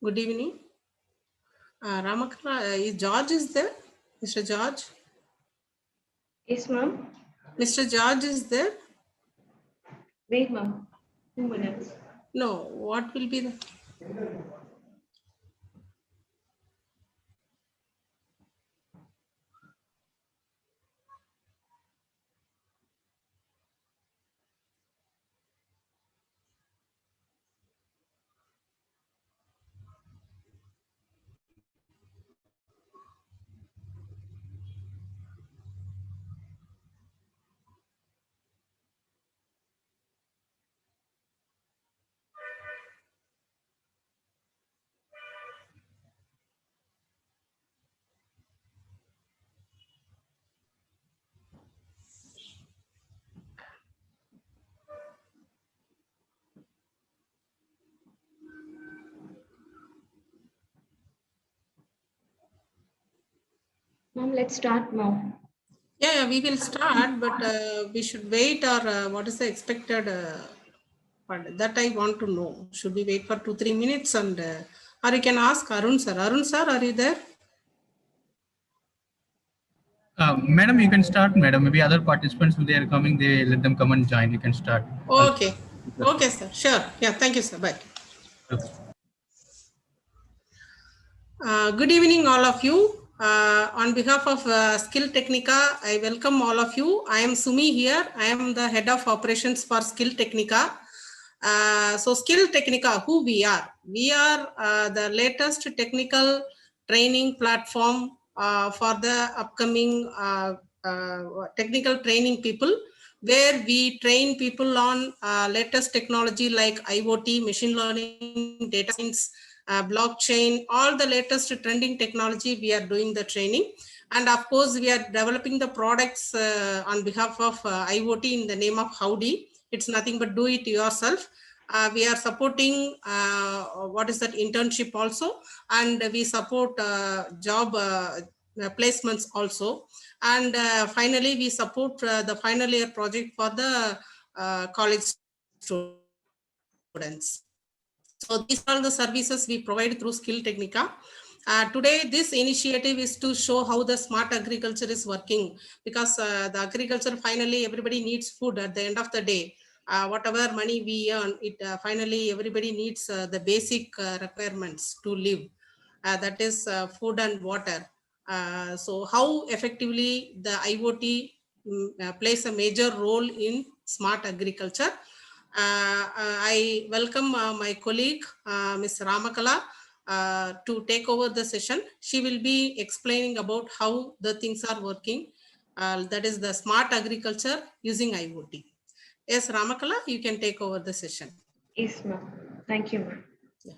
Good evening. Ramakala, is George is there? Mr. George? Yes, ma'am. Mr. George is there? Wait, ma'am. 2 minutes. No, what will be the... Ma'am, let's start now. Yeah, we will start, but we should wait or what is the expected part? That I want to know. Should we wait for 2-3 minutes and or you can ask Arun sir. Arun sir, are you there? Madam, you can start, madam. Maybe other participants, if they are coming, they let them come and join. You can start. Okay. Okay, sir. Sure. Yeah, thank you, sir. Bye. Okay. Good evening, all of you. On behalf of Skill Technica, I welcome all of you. I am Sumi here. I am the head of operations for Skill Technica. So Skill Technica, who we are? We are the latest technical training platform for the upcoming technical training people, where we train people on latest technology like IoT, machine learning, data science, blockchain, all the latest trending technology. We are doing the training. And of course, we are developing the products on behalf of IoT in the name of Howdy. It's nothing but do it yourself. We are supporting what is that internship also, and we support job placements also. And finally, we support the final year project for the college students. So these are the services we provide through Skill Technica. Today, this initiative is to show how the smart agriculture is working, because the agriculture, finally, everybody needs food at the end of the day. Whatever money we earn, it finally everybody needs the basic requirements to live. That is food and water. So how effectively the IoT plays a major role in smart agriculture. I welcome my colleague, Ms. Ramakala, to take over the session. She will be explaining about how the things are working. That is the smart agriculture using IoT. Yes, Ramakala, you can take over the session. Yes, ma'am. Thank you, ma'am. Yeah.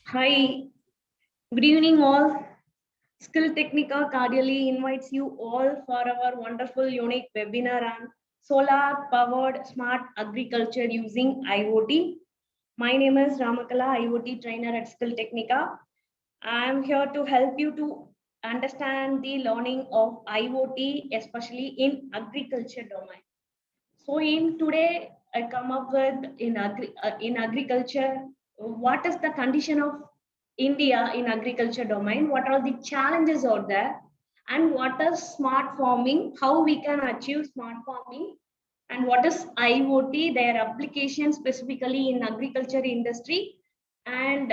Hi. Good evening, all. Skill Technica cordially invites you all for our wonderful, unique webinar on solar-powered smart agriculture using IoT. My name is Ramakala, IoT trainer at Skill Technica. I am here to help you to understand the learning of IoT, especially in agriculture domain. So in today, I come up with in agriculture, what is the condition of India in agriculture domain? What are the challenges out there? And what is smart farming? How we can achieve smart farming? And what is IoT? Their application specifically in agriculture industry, and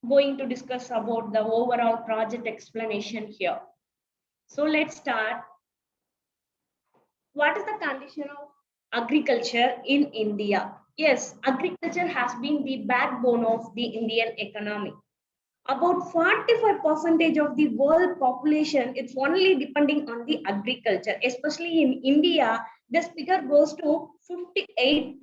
going to discuss about the overall project explanation here. So let's start. What is the condition of agriculture in India? Yes, agriculture has been the backbone of the Indian economy. About 45% of the world population is only depending on the agriculture, especially in India. This figure goes to 58%.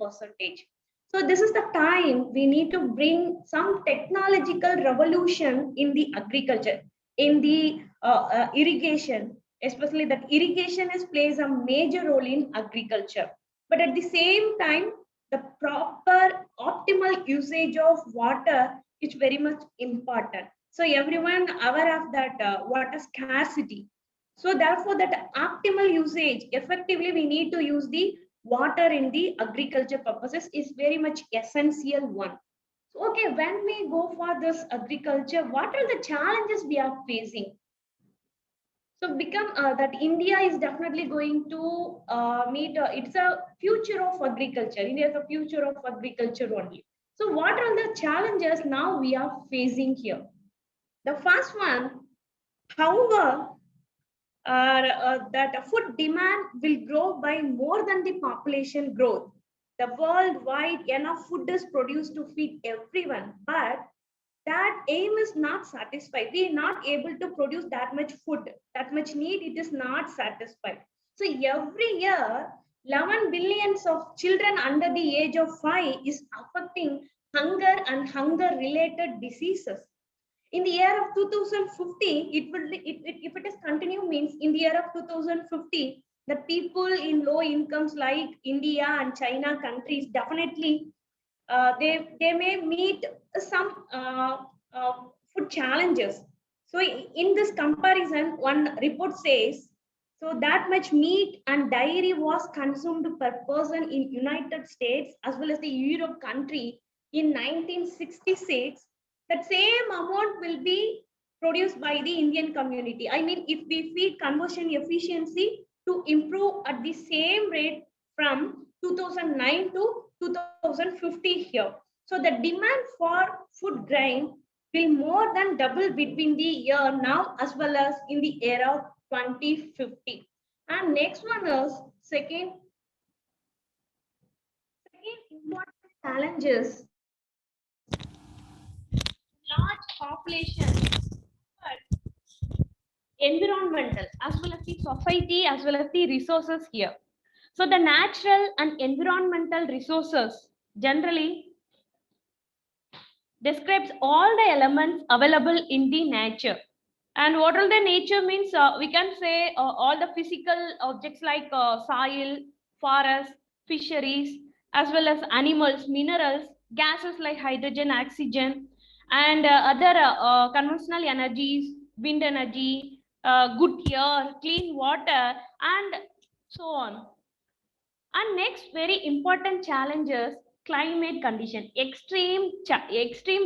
So this is the time we need to bring some technological revolution in the agriculture, in the irrigation, especially that irrigation plays a major role in agriculture. But at the same time, the proper optimal usage of water is very much important. So everyone aware of that water scarcity. So therefore, that optimal usage, effectively, we need to use the water in the agriculture purposes is very much essential one. So, okay, when we go for this agriculture, what are the challenges we are facing? So become that India is definitely going to meet. It's a future of agriculture. India is a future of agriculture only. So what are the challenges now we are facing here? The first one, however, that food demand will grow by more than the population growth. The worldwide enough food is produced to feed everyone, but that aim is not satisfied. We are not able to produce that much food, that much need, it is not satisfied. So every year, 11 billions of children under the age of 5 is affecting hunger and hunger related diseases. In the year of 2050, if it is continue means in the year of 2050, the people in low incomes like India and China countries definitely they may meet some food challenges. So in this comparison, one report says, so that much meat and dairy was consumed per person in United States as well as the Europe country in 1966. That same amount will be produced by the Indian community. I mean, if we feed conversion efficiency to improve at the same rate from 2009 to 2050 here. So the demand for food grain will more than double between the year now as well as in the era 2050. And next one is second important challenges, large population, but environmental as well as the society as well as the resources here. So the natural and environmental resources generally describes all the elements available in the nature. And what all the nature means, we can say all the physical objects like soil, forest, fisheries, as well as animals, minerals, gases like hydrogen, oxygen, and other conventional energies, wind energy, good air, clean water, and so on. And next, very important challenges, climate condition, extreme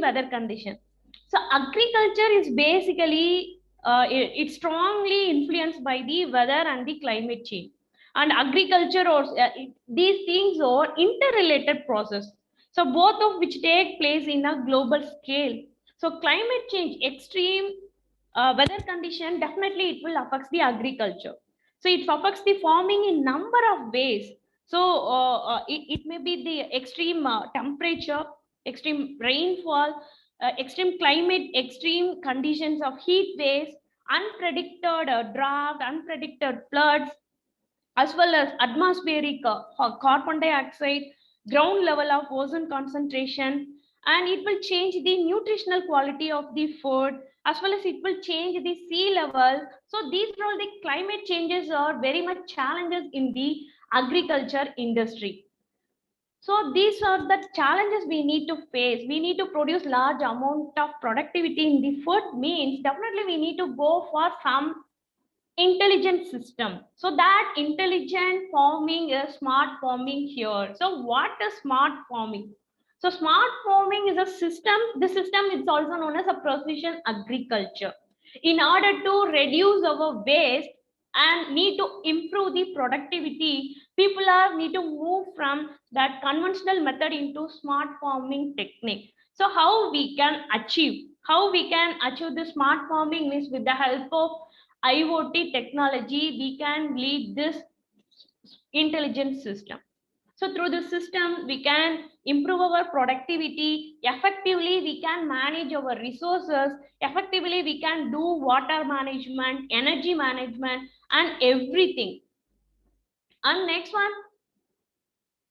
weather condition. So agriculture is basically it's strongly influenced by the weather and the climate change. And agriculture or these things are interrelated process. So both of which take place in a global scale. So climate change, extreme weather condition, definitely it will affect the agriculture. So it affects the farming in number of ways. So it may be the extreme temperature, extreme rainfall, extreme climate, extreme conditions of heat waves, unpredicted drought, unpredicted floods, as well as atmospheric carbon dioxide, ground level of ozone concentration, and it will change the nutritional quality of the food, as well as it will change the sea level. So these are all the climate changes are very much challenges in the agriculture industry. So these are the challenges we need to face. We need to produce large amount of productivity in the food means definitely we need to go for some intelligent system. So that intelligent farming is smart farming here. So what is smart farming? So smart farming is a system. The system is also known as a precision agriculture. In order to reduce our waste and need to improve the productivity, people are need to move from that conventional method into smart farming technique. So how we can achieve? How we can achieve the smart farming is with the help of IoT technology, we can lead this intelligent system. So through the system, we can improve our productivity. Effectively, we can manage our resources. Effectively, we can do water management, energy management, and everything. And next one.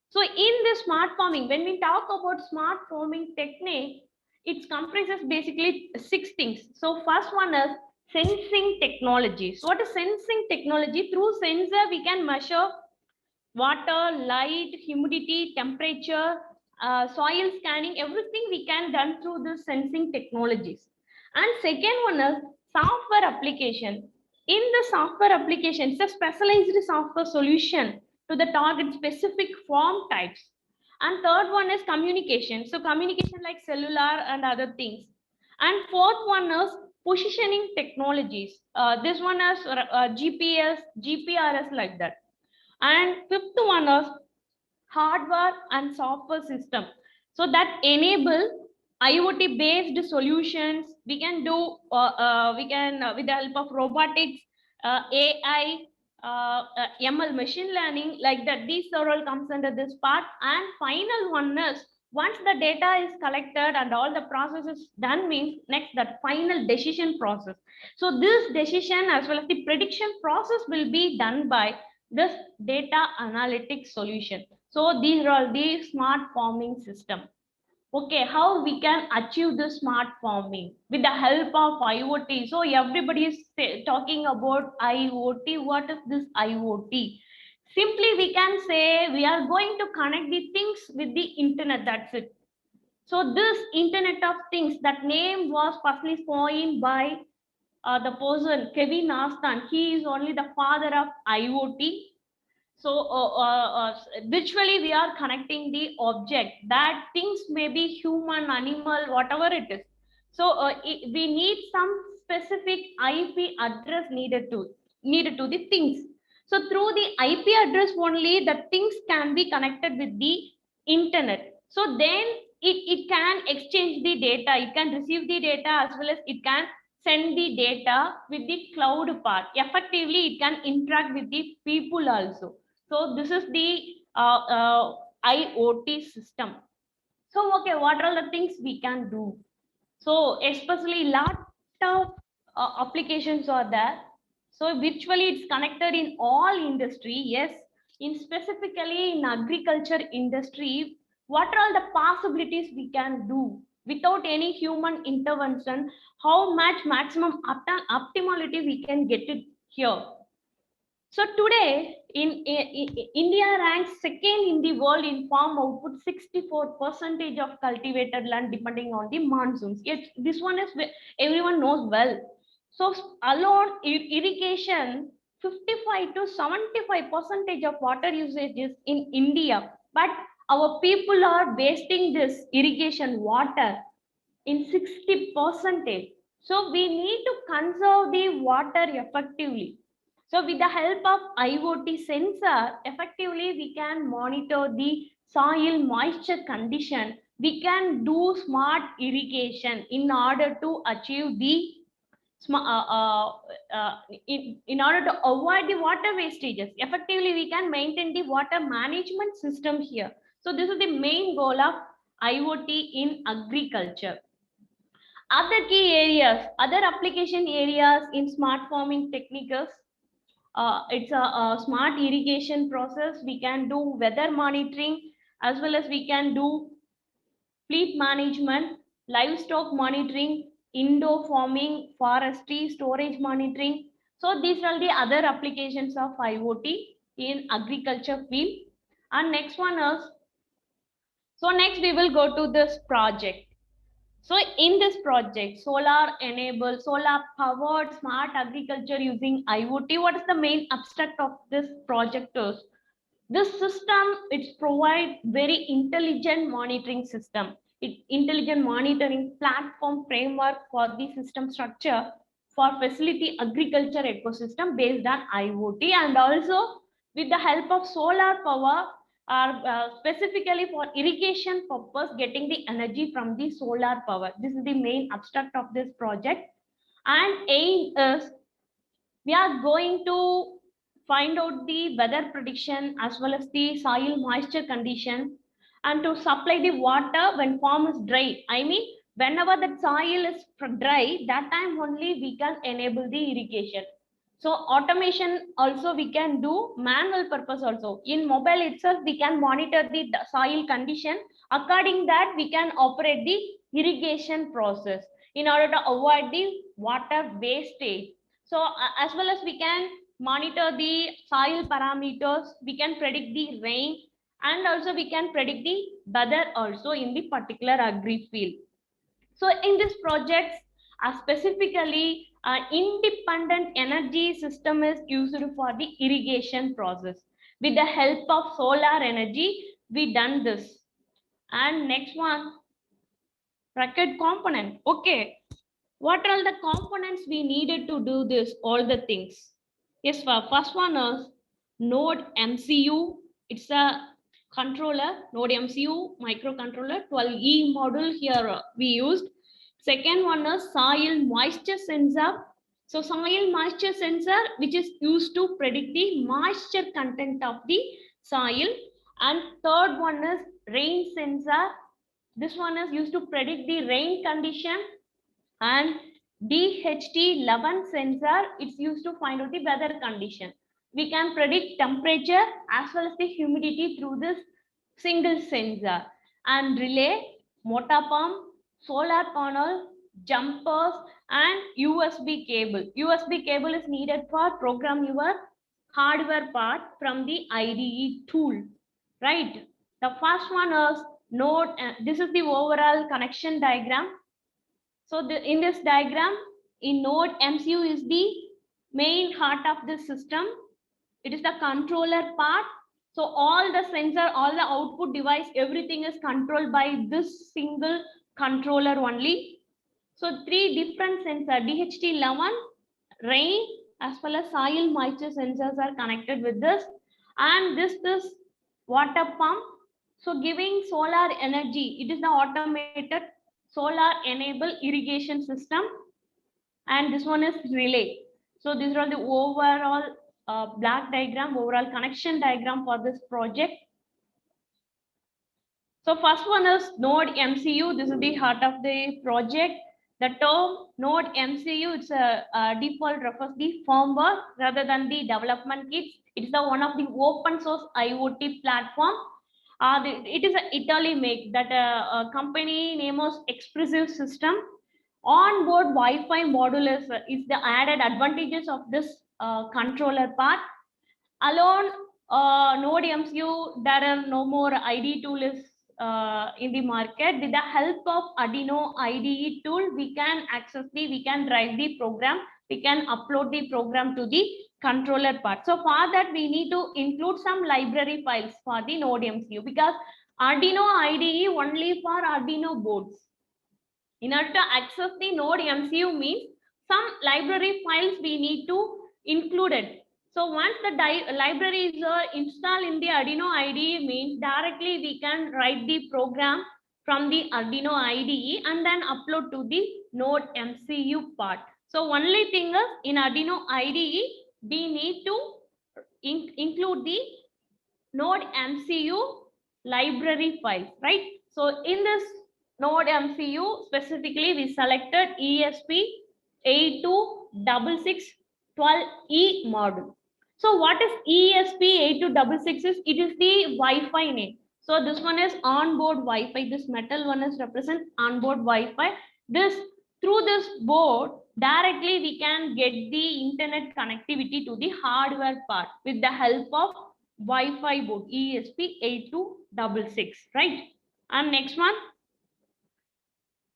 So in the smart farming, when we talk about smart farming technique, it comprises basically 6 things. So first one is sensing technologies. What is sensing technology? Through sensor, we can measure water, light, humidity, temperature, soil scanning, everything we can done through the sensing technologies. And second one is software application. In the software application, it's a specialized software solution to the target specific form types. And third one is communication. So communication like cellular and other things. And fourth one is positioning technologies. This one is GPS, GPRS like that. And fifth one is hardware and software system. So that enable IoT based solutions. We can do, with the help of robotics, AI, ML, machine learning, like that. These are all comes under this part. And final one is, once the data is collected and all the process is done, means next that final decision process. So this decision as well as the prediction process will be done by this data analytics solution. So these are all the smart farming system. Okay, how we can achieve the smart farming with the help of IoT. So everybody is talking about IoT. What is this IoT? Simply we can say we are going to connect the things with the internet. That's it. So this Internet of Things, that name was firstly coined by the person Kevin Aston. He is only the father of IoT. So virtually we are connecting the object, that things may be human, animal, whatever it is. So we need some specific IP address needed to the things. So through the IP address only the things can be connected with the internet. So then it can exchange the data, it can receive the data as well as it can send the data with the cloud part. Effectively it can interact with the people also. So this is the IoT system. So okay, what are the things we can do? So especially lot of applications are there. So virtually it's connected in all industry. Yes, in specifically in agriculture industry, what are all the possibilities we can do without any human intervention? How much maximum optimality we can get it here? So today, India ranks second in the world in farm output, 64% of cultivated land depending on the monsoons. Yet this one is everyone knows well. So alone irrigation, 55 to 75% of water usage is in India. But our people are wasting this irrigation water in 60%. So we need to conserve the water effectively. So with the help of IoT sensor, effectively we can monitor the soil moisture condition. We can do smart irrigation in order to achieve the in order to avoid the water wastages. Effectively, we can maintain the water management system here. So this is the main goal of IoT in agriculture. Other key areas, other application areas in smart farming techniques, it's a smart irrigation process. We can do weather monitoring as well as we can do fleet management, livestock monitoring, indoor farming, forestry, storage monitoring. So these are the other applications of IoT in agriculture field. And next one is, so next we will go to this project. So in this project, solar powered smart agriculture using IoT, what is the main abstract of this project is? This system, it provides very intelligent monitoring system. Intelligent monitoring platform framework for the system structure for facility agriculture ecosystem based on IoT, and also with the help of solar power are specifically for irrigation purpose, getting the energy from the solar power. This is the main abstract of this project. And aim is we are going to find out the weather prediction as well as the soil moisture condition, and to supply the water when farm is dry. I mean, whenever the soil is dry, that time only we can enable the irrigation. So automation also we can do, manual purpose also. In mobile itself, we can monitor the soil condition. According that, we can operate the irrigation process in order to avoid the water wastage. So as well as we can monitor the soil parameters, we can predict the rain, and also we can predict the weather also in the particular agri field. So in this project, specifically, independent energy system is used for the irrigation process. With the help of solar energy, we done this. And next one, record component. Okay, what are the components we needed to do this, all the things? Yes, first one is Node MCU. It's a controller, Node MCU microcontroller, 12E module here we used. Second one is soil moisture sensor. So soil moisture sensor, which is used to predict the moisture content of the soil. And third one is rain sensor. This one is used to predict the rain condition. And DHT11 sensor, it's used to find out the weather condition. We can predict temperature as well as the humidity through this single sensor. And relay, motor pump, solar panel, jumpers, and USB cable. USB cable is needed for program your hardware part from the IDE tool, right? The first one is node. This is the overall connection diagram. So in this diagram, in node MCU is the main heart of the system. It is the controller part. So all the sensor, all the output device, everything is controlled by this single controller only. So three different sensors, DHT11, rain, as well as soil moisture sensors are connected with this. And this is water pump. So giving solar energy, it is the automated solar enable irrigation system. And this one is relay. So these are the overall black diagram, overall connection diagram for this project. So first one is node MCU. This is the heart of the project. The term node MCU, it's a default refers the firmware rather than the development kits. It's the one of the open source IoT platform. It is an Italy make that company name was Expressive System. Onboard Wi-Fi module is the added advantages of this controller part. Alone Node MCU, there are no more IDE tool is in the market. With the help of Arduino IDE tool, we can we can drive the program, we can upload the program to the controller part. So for that, we need to include some library files for the Node MCU, because Arduino IDE only for Arduino boards. In order to access the Node MCU means some library files we need to include it. So once the libraries are installed in the Arduino IDE means directly we can write the program from the Arduino IDE and then upload to the Node MCU part. So only thing is in Arduino IDE we need to include the Node MCU library files, right? So in this Node MCU specifically we selected ESP826612E module. So what is ESP8266 is? It is the Wi-Fi name. So this one is onboard Wi-Fi. This metal one is represent onboard Wi-Fi. Through this board directly we can get the internet connectivity to the hardware part with the help of Wi-Fi board ESP8266, right? And next one,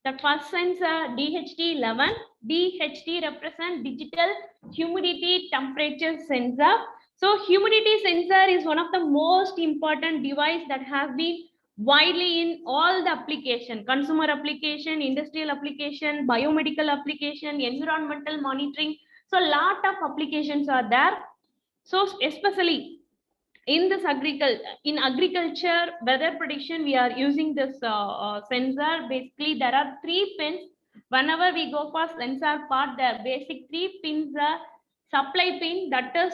the first sensor DHT11. DHT represent digital humidity temperature sensor. So humidity sensor is one of the most important device that have been widely in all the application, consumer application, industrial application, biomedical application, environmental monitoring. So a lot of applications are there. So especially in this agriculture weather prediction, we are using this sensor. Basically there are 3 pins. Whenever we go for sensor part, the basic 3 pins are supply pin, that is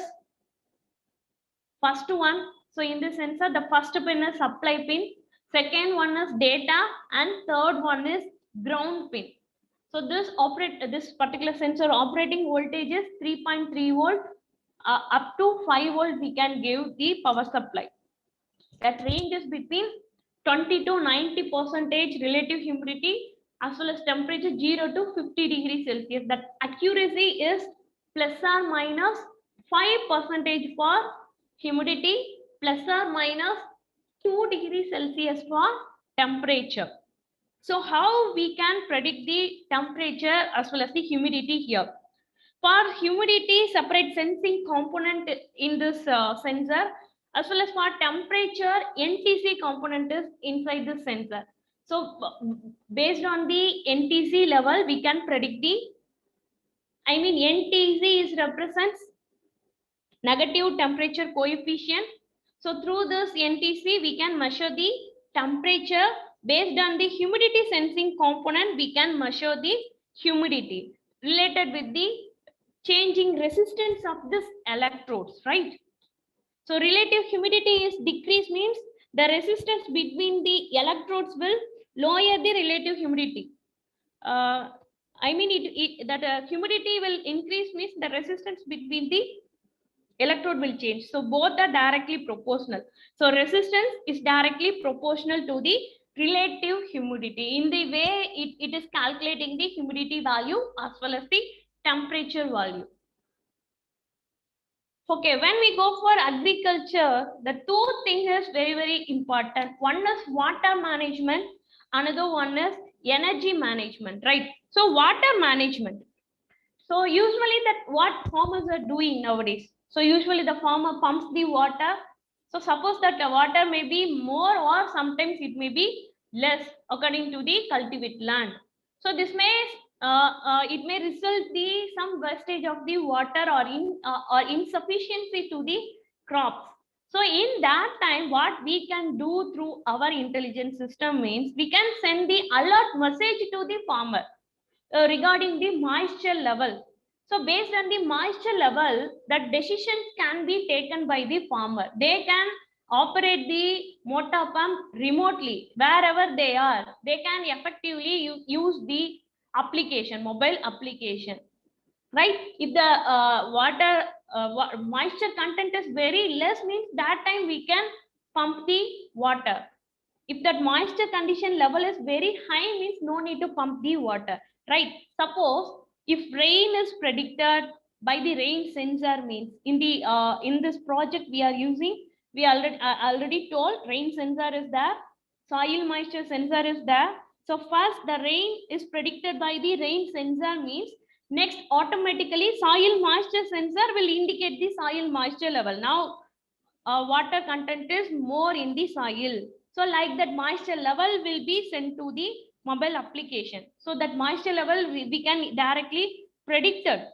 first one. So in this sensor the first pin is supply pin, second one is data, and third one is ground pin. So this particular sensor operating voltage is 3.3 volt. Up to 5 volt we can give the power supply. That range is between 20 to 90% relative humidity as well as temperature 0 to 50 degrees Celsius. That accuracy is plus or minus 5% for humidity, plus or minus 2 degrees Celsius for temperature. So how we can predict the temperature as well as the humidity here? For humidity, separate sensing component in this sensor. as well as for temperature, NTC component is inside the sensor. So based on the NTC level, we can predict the, NTC is represents negative temperature coefficient. So through this NTC, we can measure the temperature. Based on the humidity sensing component, we can measure the humidity related with the changing resistance of this electrodes, right? So relative humidity is decreased means the resistance between the electrodes will lower the relative humidity. Humidity will increase means the resistance between the electrode will change. So both are directly proportional. So resistance is directly proportional to the relative humidity. In the way it is calculating the humidity value as well as the temperature value. Okay, when we go for agriculture, the two things is very, very important. One is water management, another one is energy management, right? So water management. So usually that what farmers are doing nowadays. So usually the farmer pumps the water. So suppose that the water may be more or sometimes it may be less according to the cultivate land. So this may it may result the some wastage of the water or insufficiency to the crops. So in that time, what we can do through our intelligence system means we can send the alert message to the farmer regarding the moisture level. So based on the moisture level, that decisions can be taken by the farmer. They can operate the motor pump remotely wherever they are. They can effectively use the application, mobile application, right? If the moisture content is very less means that time we can pump the water. If that moisture condition level is very high means no need to pump the water, right? Suppose if rain is predicted by the rain sensor means in this project we are using, we already told rain sensor is there, soil moisture sensor is there. So first the rain is predicted by the rain sensor means next automatically soil moisture sensor will indicate the soil moisture level. Now water content is more in the soil. So like that moisture level will be sent to the mobile application. So that moisture level we can directly predict it.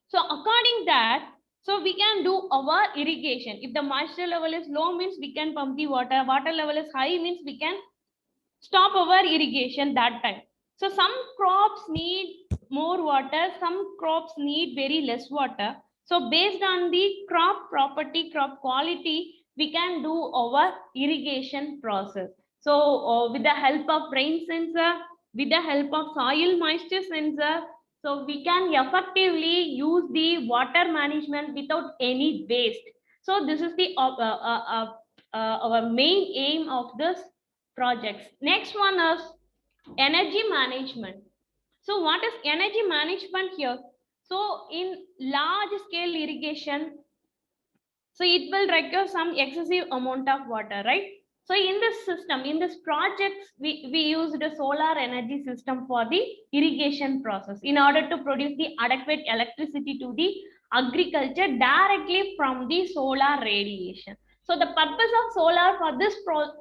So according that, so we can do our irrigation. If the moisture level is low means we can pump the water. Water level is high means we can stop our irrigation that time. So some crops need more water, some crops need very less water. So based on the crop property, crop quality, we can do our irrigation process. So with the help of rain sensor, with the help of soil moisture sensor, so we can effectively use the water management without any waste. So this is the our main aim of this projects. Next one is energy management. So what is energy management here? So in large scale irrigation, so it will require some excessive amount of water, right? So in this system, in this project, we used a solar energy system for the irrigation process in order to produce the adequate electricity to the agriculture directly from the solar radiation. So the purpose of solar for this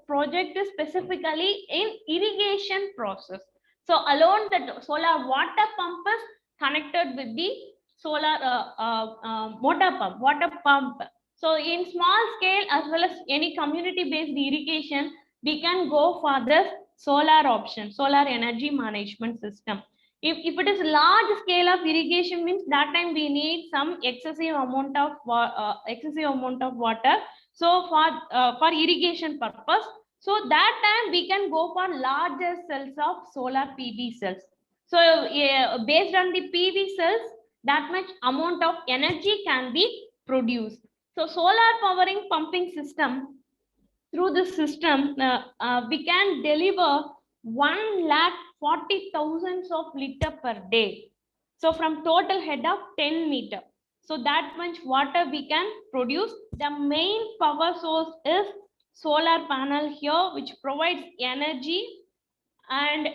project is specifically in irrigation process. So alone the solar water pump is connected with the solar water pump. So in small scale as well as any community based irrigation, we can go for this solar option, solar energy management system. If it is large scale of irrigation means that time we need some excessive amount of water. So for irrigation purpose, so that time we can go for larger cells of solar PV cells. So based on the PV cells, that much amount of energy can be produced. So solar powering pumping system, through this system, we can deliver 1,40,000 of liter per day. So from total head of 10 meter. So that much water we can produce. The main power source is solar panel here, which provides energy, and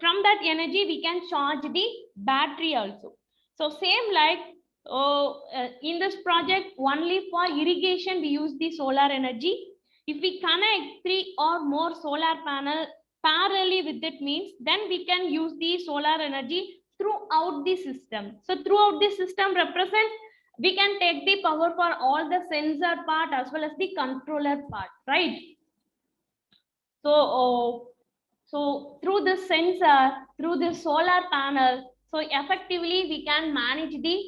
from that energy we can charge the battery also. So same like in this project, only for irrigation we use the solar energy. If we connect 3 or more solar panel parallelly with it means, then we can use the solar energy throughout the system. So throughout the system represents, we can take the power for all the sensor part as well as the controller part, right? So through the sensor, through the solar panel, so effectively we can manage the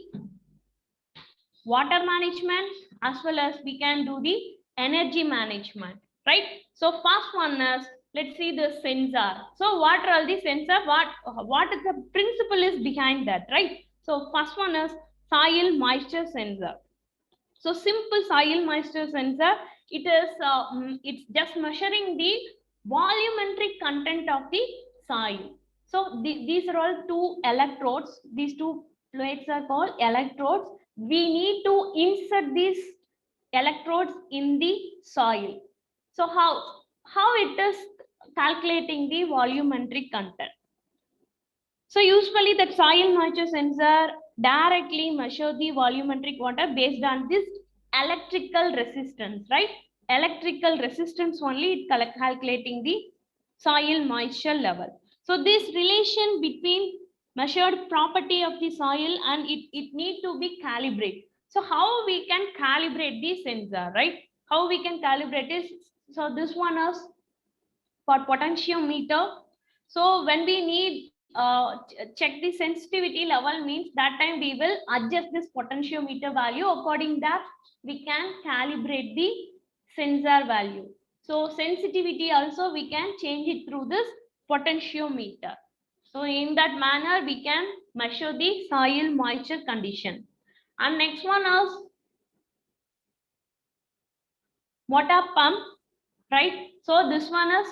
water management as well as we can do the energy management, right? So first one is, let's see the sensor. So what are all the sensor? What is the principle is behind that, right? So first one is soil moisture sensor. So simple soil moisture sensor, it is it's just measuring the volumetric content of the soil. So these are all two electrodes. These two plates are called electrodes. We need to insert these electrodes in the soil. So how it is calculating the volumetric content? So usually the soil moisture sensor directly measure the volumetric water based on this electrical resistance, right? Electrical resistance only it calculating the soil moisture level. So this relation between measured property of the soil and it need to be calibrated. So how we can calibrate the sensor, right? How we can calibrate it? So this one is for potentiometer. So when we need check the sensitivity level means that time we will adjust this potentiometer value. According that we can calibrate the sensor value. So sensitivity also we can change it through this potentiometer. So in that manner we can measure the soil moisture condition. And next one is motor pump, right? So this one is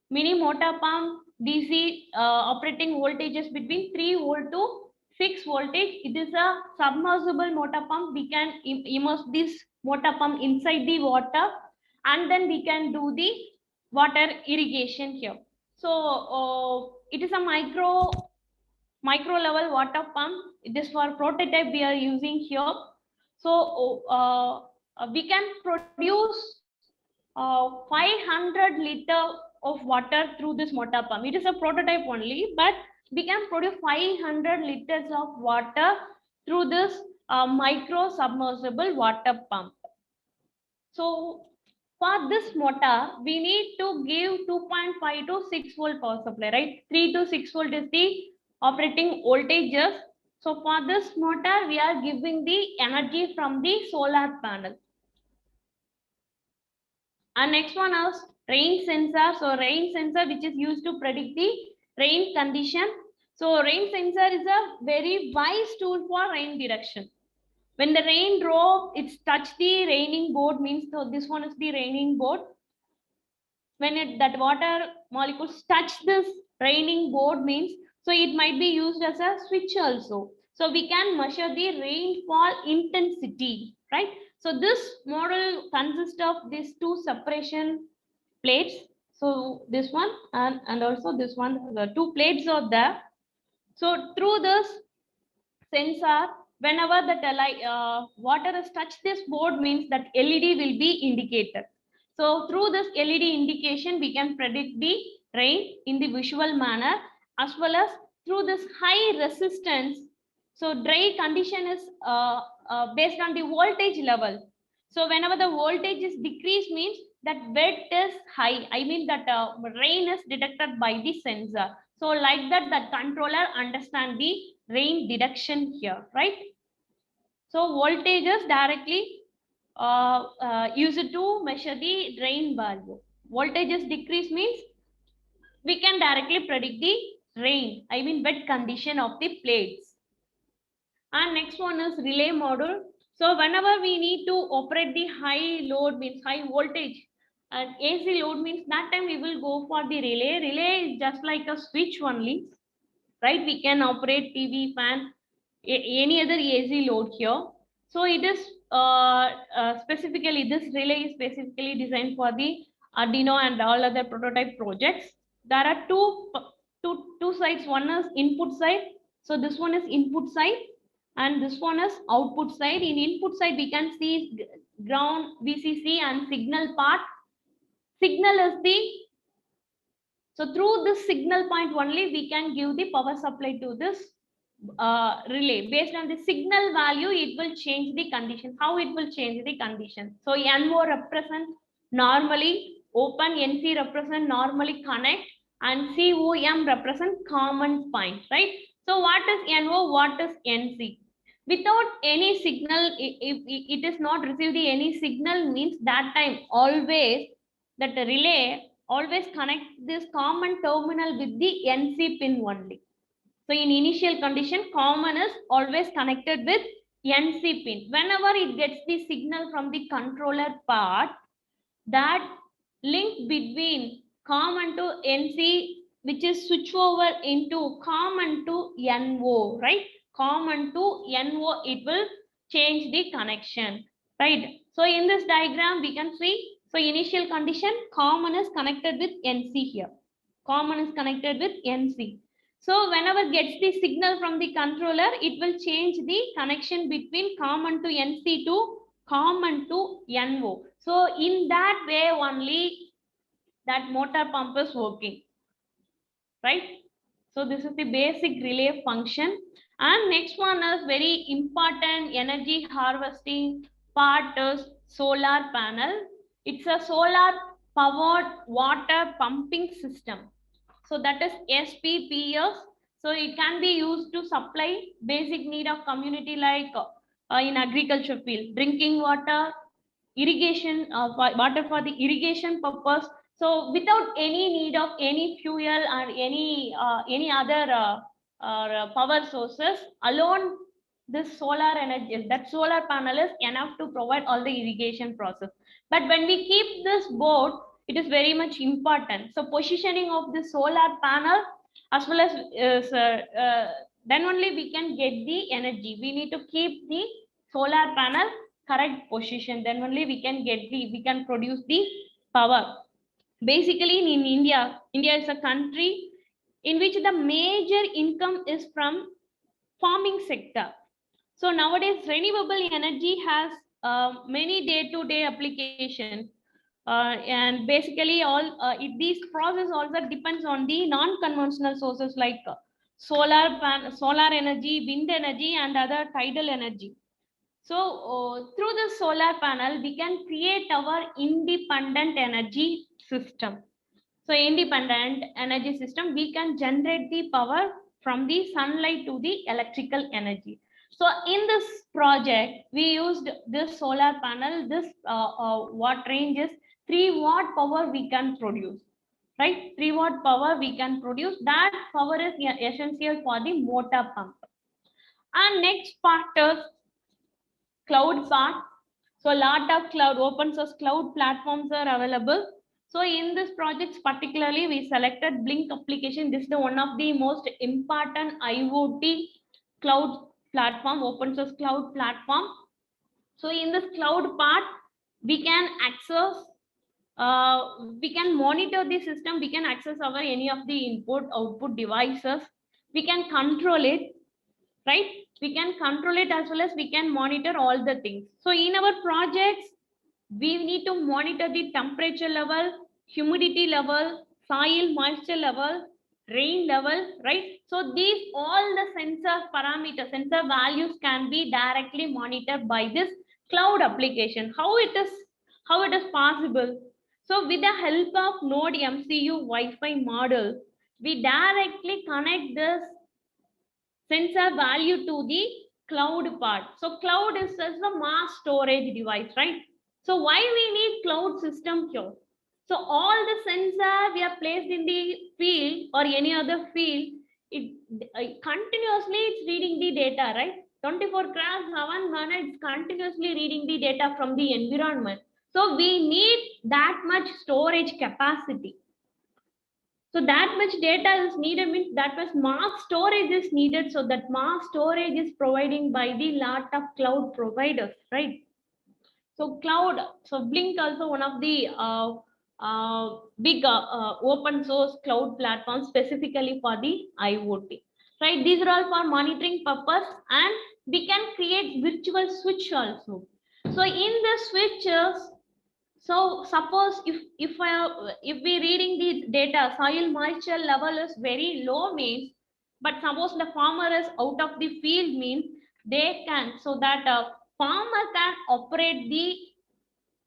mini motor pump, DC operating voltages between 3 volt to 6 voltage. It is a submersible motor pump. We can immerse this motor pump inside the water and then we can do the water irrigation here. So it is a micro level water pump. It is for prototype we are using here. So we can produce 500 liter of water through this motor pump. It is a prototype only, but we can produce 500 liters of water through this micro submersible water pump. So for this motor, we need to give 2.5 to 6 volt power supply, right? 3 to 6 volt is the operating voltages. So for this motor, we are giving the energy from the solar panel. And next one is rain sensor. So rain sensor which is used to predict the rain condition. So rain sensor is a very wise tool for rain direction. When the rain drop, it's touch the raining board means, so this one is the raining board. When that water molecules touch this raining board means, so it might be used as a switch also. So we can measure the rainfall intensity, right? So this model consists of these two separation plates. So this one and also this one, the two plates are there. So through this sensor, whenever the water has touched this board means that LED will be indicated. So through this LED indication, we can predict the rain in the visual manner, as well as through this high resistance. So dry condition is based on the voltage level. So whenever the voltage is decreased means that wet is high. I mean that rain is detected by the sensor. So like that, the controller understand the rain detection here, right? So voltage is directly used to measure the rain value. Voltage is decreased means we can directly predict the rain, I mean wet condition of the plates. And next one is relay module. So whenever we need to operate the high load means high voltage and AC load means that time we will go for the relay. Relay is just like a switch only, right? We can operate TV, fan, any other AC load here. So it is specifically, this relay is specifically designed for the Arduino and all other prototype projects. There are two sides. One is input side. So this one is input side. And this one is output side. In input side, we can see ground, VCC, and signal part. Signal is the, so through this signal point only we can give the power supply to this relay. Based on the signal value, it will change the condition. How it will change the condition? So NO represent normally open, NC represent normally connect, and COM represent common point, right? So what is NO, what is NC? Without any signal, if it is not received any signal, means that time always that the relay always connect this common terminal with the NC pin only. So in initial condition, common is always connected with NC pin. Whenever it gets the signal from the controller part, that link between common to NC, which is switch over into common to NO, right? Common to NO, it will change the connection, right? So in this diagram, we can see, so initial condition, common is connected with NC here. Common is connected with NC. So whenever gets the signal from the controller, it will change the connection between common to NC to common to NO. So in that way only that motor pump is working, right? So this is the basic relay function. And next one is very important energy harvesting part is solar panel. It's a solar powered water pumping system. So that is SPPS. So it can be used to supply basic need of community like in agriculture field, drinking water, irrigation, water for the irrigation purpose. So without any need of any fuel or any other power sources, alone this solar energy, that solar panel is enough to provide all the irrigation process. But when we keep this board, it is very much important. So positioning of the solar panel as well as then only we can get the energy. We need to keep the solar panel correct position, then only we can produce the power. Basically in India is a country in which the major income is from farming sector. So nowadays renewable energy has many day-to-day application, and basically all these process also depends on the non-conventional sources like solar energy, wind energy, and other tidal energy. So through the solar panel, we can create our independent energy system. So independent energy system, we can generate the power from the sunlight to the electrical energy. So in this project, we used this solar panel. This what range is 3 watt power we can produce, right? 3 watt power we can produce. That power is essential for the motor pump. And next part is cloud part. So a lot of cloud open source cloud platforms are available. So in this project particularly, we selected Blink application. This is the one of the most important IoT cloud platform, open source cloud platform. So in this cloud part, we can access, we can monitor the system, we can access our any of the input output devices, we can control it, right? We can control it as well as we can monitor all the things. So in our projects, we need to monitor the temperature level, humidity level, soil moisture level, rain level, right? So these all the sensor parameters, sensor values can be directly monitored by this cloud application. How it is possible? So with the help of Node MCU Wi-Fi model, we directly connect this sensor value to the cloud part. So cloud is as a mass storage device, right? So why we need cloud system here? So all the sensor we are placed in the field or any other field, it continuously it's reading the data, right? 24 crafts, 7 minutes continuously reading the data from the environment. So we need that much storage capacity. So that much data is needed, means that much mass storage is needed. So that mass storage is providing by the lot of cloud providers, right? So cloud, so Blink also one of the big open source cloud platforms specifically for the IoT. right? These are all for monitoring purpose, and we can create virtual switch also. So in the switches, so suppose if we reading the data, soil moisture level is very low means, but suppose the farmer is out of the field means, they can, so that a farmer can operate the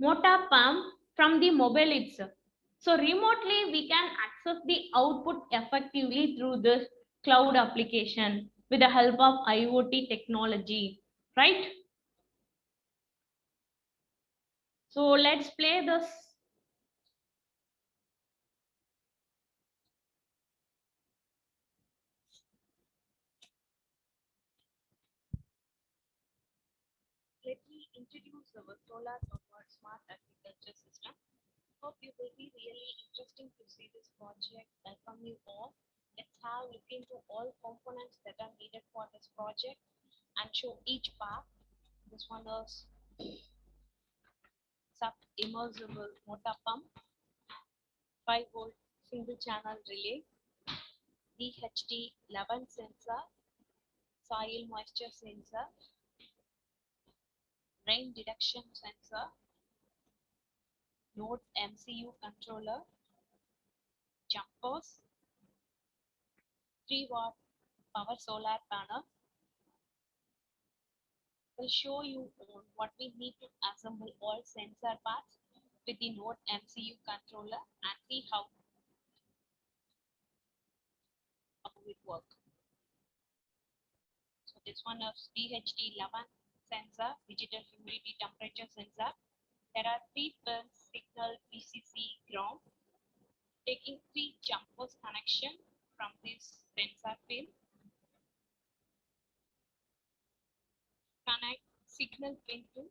motor pump from the mobile itself. So remotely we can access the output effectively through this cloud application with the help of IoT technology, right? So let's play this. Let me introduce our solar powered smart agriculture system. Hope you will be really interesting to see this project. Welcome you all. Let's have a look into all components that are needed for this project and show each part. This one is sub immersible motor pump, 5-volt single channel relay, DHT11 sensor, soil moisture sensor, rain detection sensor, Node MCU controller, jumpers, 3-watt power solar panel. Will show you on what we need to assemble all sensor parts with the Node MCU controller and see how it works. So this one is DHT11 sensor, digital humidity temperature sensor. There are 3 pins signal VCC ground, taking 3 jumpers connection from this sensor pin. Connect signal pin to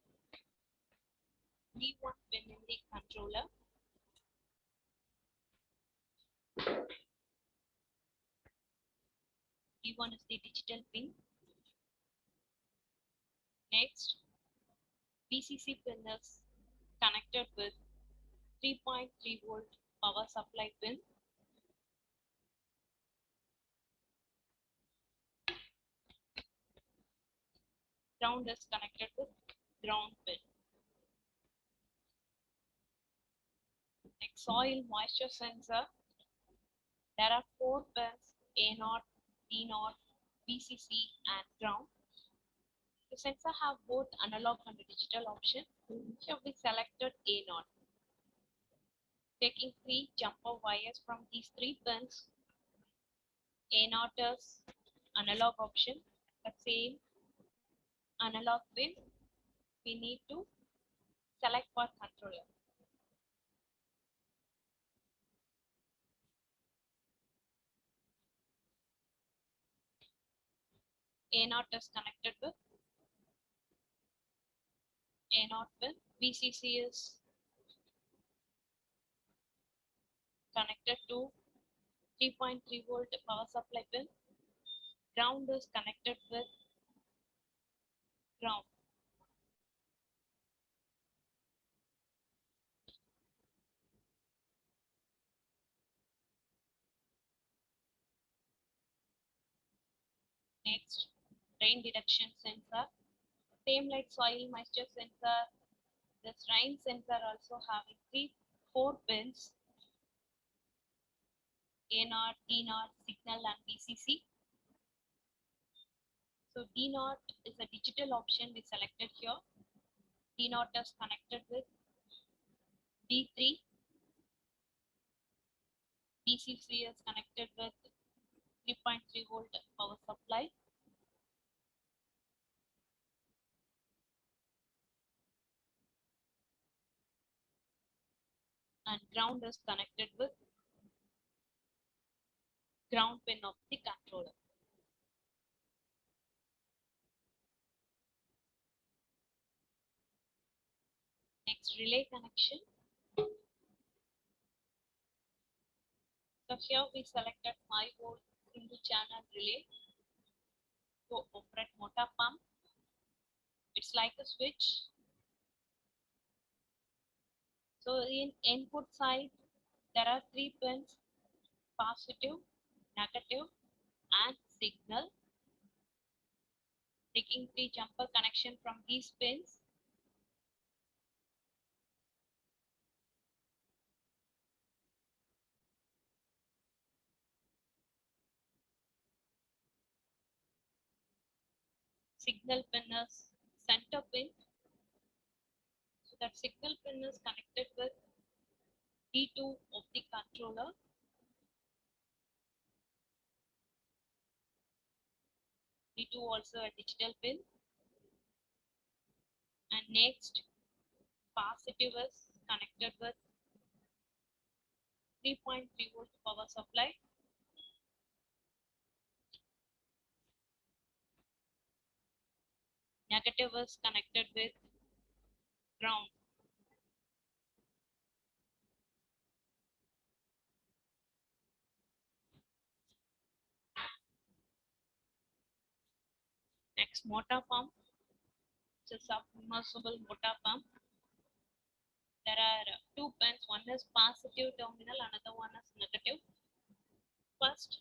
D1 pin in the controller. D1 is the digital pin. Next, VCC pin is connected with 3.3 volt power supply pin. Ground is connected with ground pin. Next, soil moisture sensor. There are 4 pins, A0, D0, VCC and ground. The sensor have both analog and digital option. Here we selected A0. Taking 3 jumper wires from these 3 pins. A0 is analog option. The same analog pin we need to select for controller. A0 is connected with A0 pin. VCC is connected to 3.3 volt power supply pin. Ground is connected with ground. Next, rain detection sensor. Same like soil moisture sensor, this rain sensor also having 4 pins, A0, D0, signal and VCC. So D0 is a digital option we selected here. D0 is connected with D3. VCC is connected with 3.3 volt power supply. And ground is connected with ground pin of the controller. Next, relay connection. So here we selected 5-volt single channel relay to operate motor pump. It's like a switch. So in input side, there are 3 pins, positive, negative, and signal, taking the jumper connection from these pins. Signal pin is center pin. So that signal pin is connected with D2 of the controller. D2 also a digital pin. And next, positive is connected with 3.3 volt power supply. Negative is connected with ground. Next, motor pump. It's a submersible motor pump. There are two pins. One is positive terminal, another one is negative. First,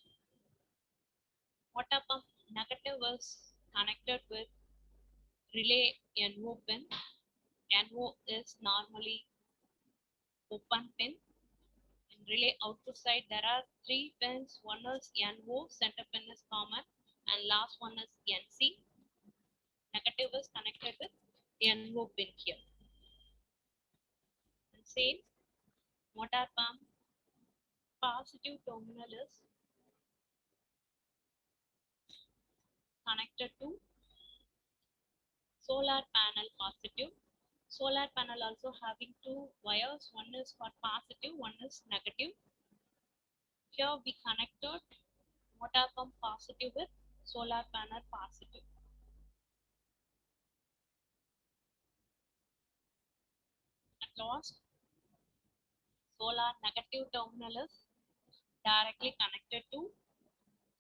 motor pump negative is connected with relay NO pin. NO is normally open pin. In relay output side, there are three pins. One is NO, center pin is common, and last one is NC. Negative is connected with NO pin here. And same motor pump positive terminal is connected to solar panel positive. Solar panel also having two wires. One is for positive, one is negative. Here we connected motor pump positive with solar panel positive. At last, solar negative terminal is directly connected to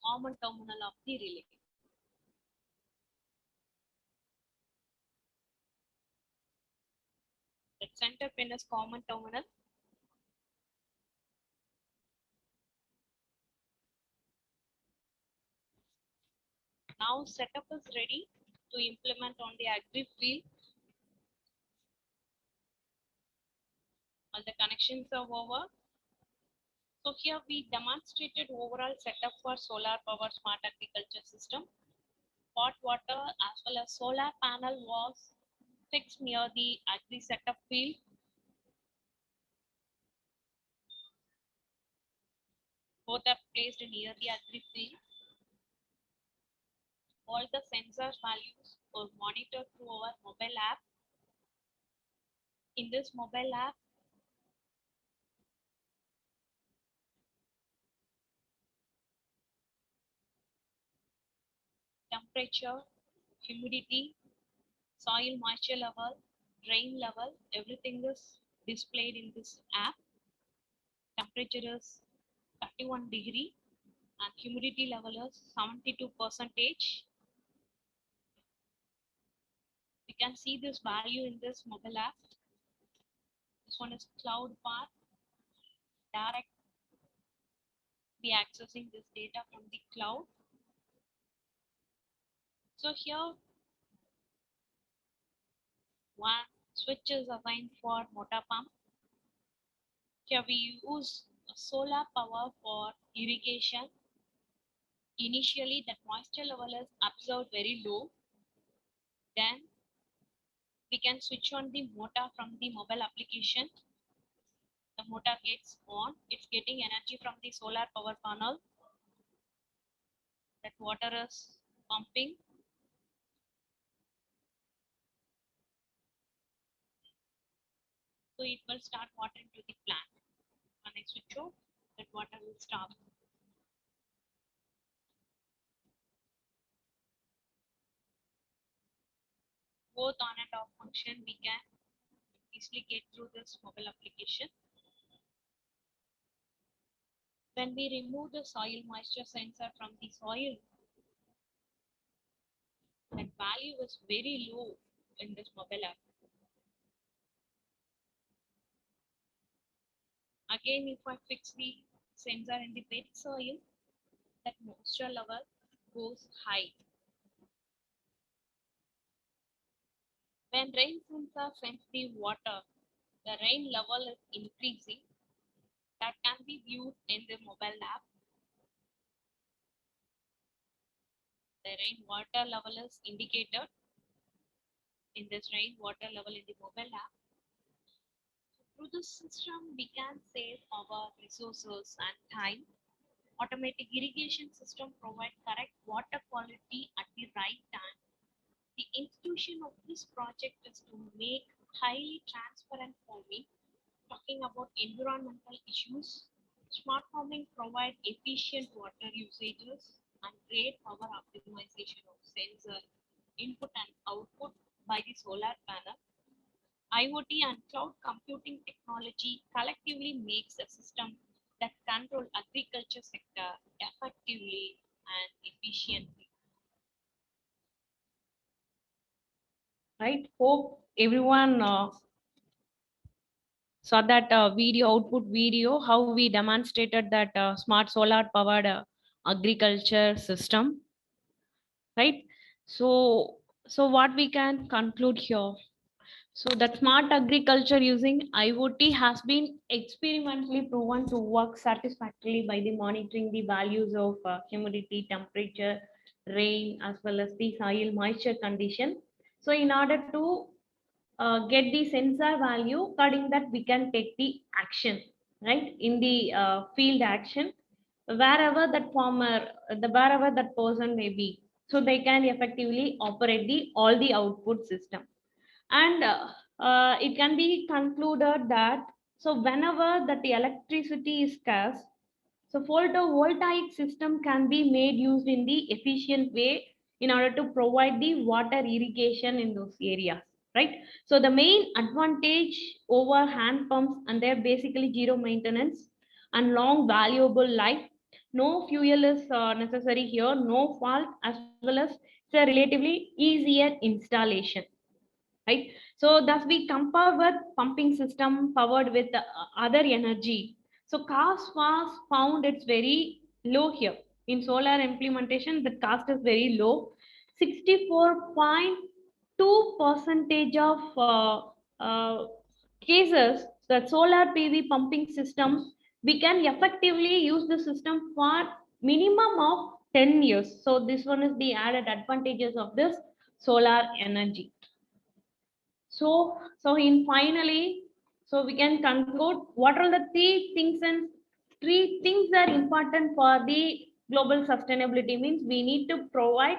common terminal of the relay. The center pin is common terminal. Now setup is ready to implement on the agri field. All the connections are over. So here we demonstrated overall setup for solar power smart agriculture system. Hot water as well as solar panel was fixed near the agri setup field. Both are placed near the agri field. All the sensor values were monitored through our mobile app. In this mobile app, temperature, humidity, soil moisture level, rain level, everything is displayed in this app. Temperature is 31 degree and humidity level is 72%. We can see this value in this mobile app. This one is cloud path. Direct be accessing this data from the cloud. So here one switch is assigned for motor pump. Here we use solar power for irrigation. Initially that moisture level is observed very low. Then we can switch on the motor from the mobile application. The motor gets on. It's getting energy from the solar power panel. That water is pumping. So it will start watering to the plant. When I switch off, that water will stop. Both on and off function we can easily get through this mobile application. When we remove the soil moisture sensor from the soil, that value is very low in this mobile app. Again, if I fix the sensor in the wet soil, that moisture level goes high. When rain sensor sends the water, the rain level is increasing. That can be viewed in the mobile app. The rainwater level is indicated in this rainwater level in the mobile app. Through this system, we can save our resources and time. Automatic irrigation system provide correct water quality at the right time. The institution of this project is to make highly transparent farming. Talking about environmental issues, smart farming provide efficient water usages and great power optimization of sensor input and output by the solar panel. IoT and cloud computing technology collectively makes a system that control agriculture sector effectively and efficiently. Right? Hope everyone saw that output video, how we demonstrated that smart solar powered agriculture system, right? So what we can conclude here? So that smart agriculture using IoT has been experimentally proven to work satisfactorily by the monitoring the values of humidity, temperature, rain, as well as the soil moisture condition. So in order to get the sensor value, according that we can take the action, right? In the field action, wherever that farmer, wherever that person may be, so they can effectively operate the all the output system. And it can be concluded that so whenever that the electricity is scarce, so photovoltaic system can be made used in the efficient way in order to provide the water irrigation in those areas, right? So the main advantage over hand pumps, and they're basically zero maintenance and long valuable life. No fuel is necessary here, no fault, as well as it's a relatively easier installation, right? So thus we compare with pumping system powered with other energy. So cost was found it's very low here. In solar implementation, the cost is very low. 64.2 percentage of cases that solar PV pumping system, we can effectively use the system for minimum of 10 years. So this one is the added advantages of this solar energy. So in finally, so we can conclude what are the three things are important for the global sustainability means we need to provide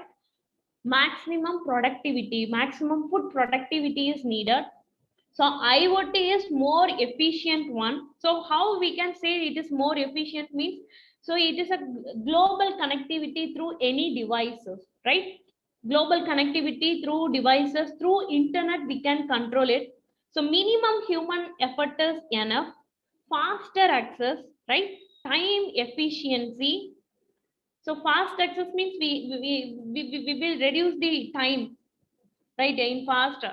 maximum productivity, maximum food productivity is needed. So IoT is more efficient one. So how we can say it is more efficient means, so it is a global connectivity through any devices, right? Global connectivity through devices, through internet, we can control it. So minimum human effort is enough, faster access, right? Time efficiency. So fast access means we will reduce the time, right? In fast,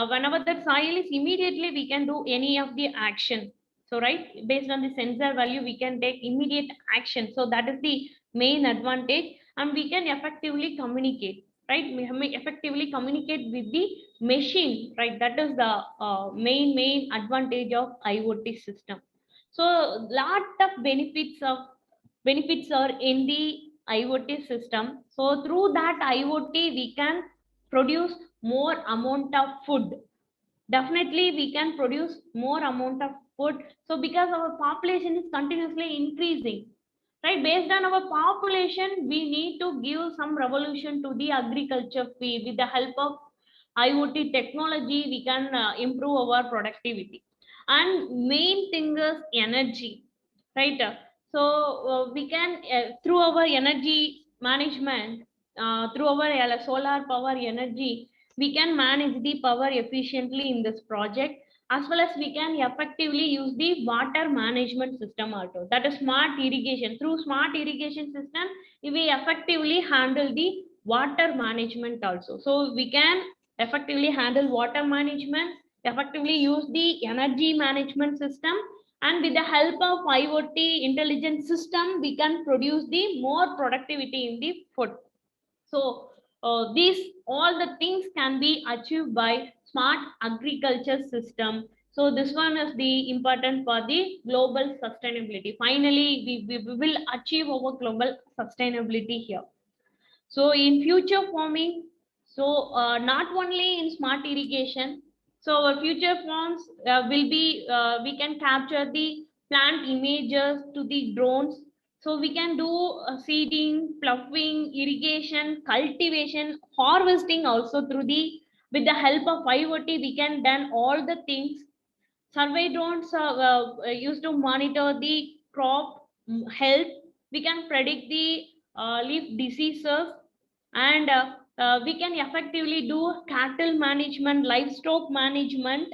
whenever that soil is immediately, we can do any of the action. So right, based on the sensor value, we can take immediate action. So that is the main advantage, and we can effectively communicate, right? We may effectively communicate with the machine, right? That is the main advantage of IoT system. So lot of benefits are in the IoT system. So through that IoT, we can produce more amount of food. Definitely we can produce more amount of food. So because our population is continuously increasing, right? Based on our population, we need to give some revolution to the agriculture field. With the help of IoT technology, we can improve our productivity. And main thing is energy, right? So we can through our energy management, through our solar power energy, we can manage the power efficiently in this project, as well as we can effectively use the water management system also, that is smart irrigation. Through smart irrigation system, we effectively handle the water management also. So we can effectively handle water management, effectively use the energy management system, and with the help of IoT intelligent system, we can produce the more productivity in the food. So these all the things can be achieved by smart agriculture system. So this one is the important for the global sustainability. Finally, we will achieve our global sustainability here. So in future farming, so not only in smart irrigation, so our future farms will be, we can capture the plant images to the drones. So we can do seeding, ploughing, irrigation, cultivation, harvesting also through the, with the help of IoT, we can done all the things. Survey drones are used to monitor the crop health. We can predict the leaf diseases, and we can effectively do cattle management, livestock management.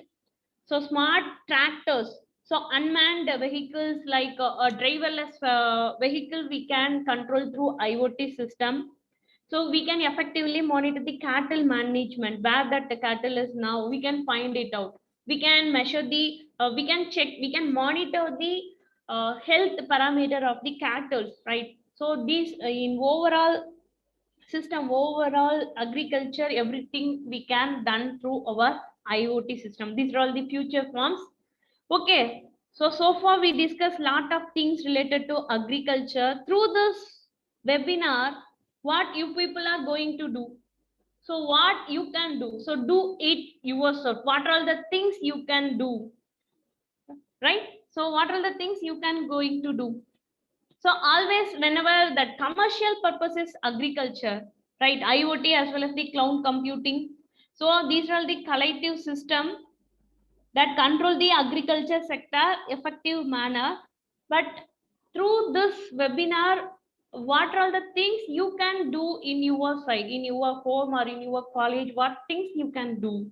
So smart tractors, so unmanned vehicles like a driverless vehicle, we can control through IoT system. So we can effectively monitor the cattle management, where that the cattle is now, we can find it out. We can measure the, we can check, we can monitor the health parameter of the cattle, right? So these in overall system, overall agriculture, everything we can done through our IoT system. These are all the future forms. Okay, so far we discussed lot of things related to agriculture. Through this webinar, what you people are going to do? So what you can do? So do it yourself. What are all the things you can do? Right? So what are the things you can going to do? So always whenever that commercial purposes agriculture, right? IoT as well as the cloud computing. So these are the collective system that control the agriculture sector effective manner. But through this webinar, what are the things you can do in your side, in your home or in your college? What things you can do?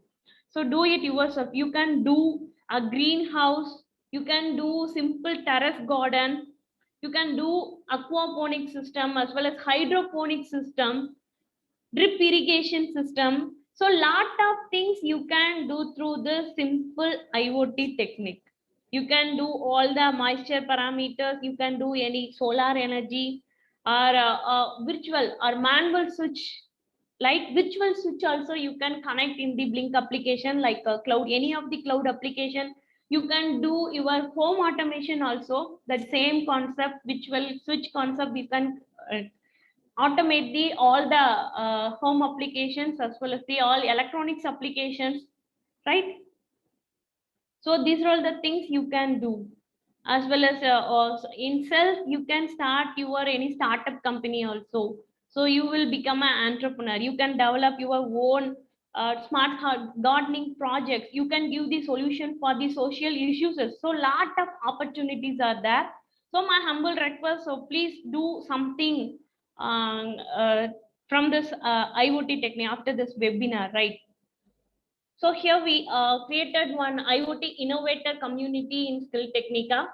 So do it yourself. You can do a greenhouse, you can do simple terrace garden, you can do aquaponic system as well as hydroponic system, drip irrigation system. So lot of things you can do through the simple IoT technique. You can do all the moisture parameters, you can do any solar energy, or virtual or manual switch, like virtual switch also you can connect in the Blink application, like cloud, any of the cloud application. You can do your home automation also, that same concept, virtual switch concept, you can automate the all the home applications as well as the all electronics applications, right? So these are all the things you can do, as well as also in self you can start your any startup company also. So you will become an entrepreneur, you can develop your own smart gardening projects, you can give the solution for the social issues. So lot of opportunities are there. So my humble request, so please do something um, uh, from this IoT technique after this webinar, right? So here we created one IoT innovator community in Skill Technica.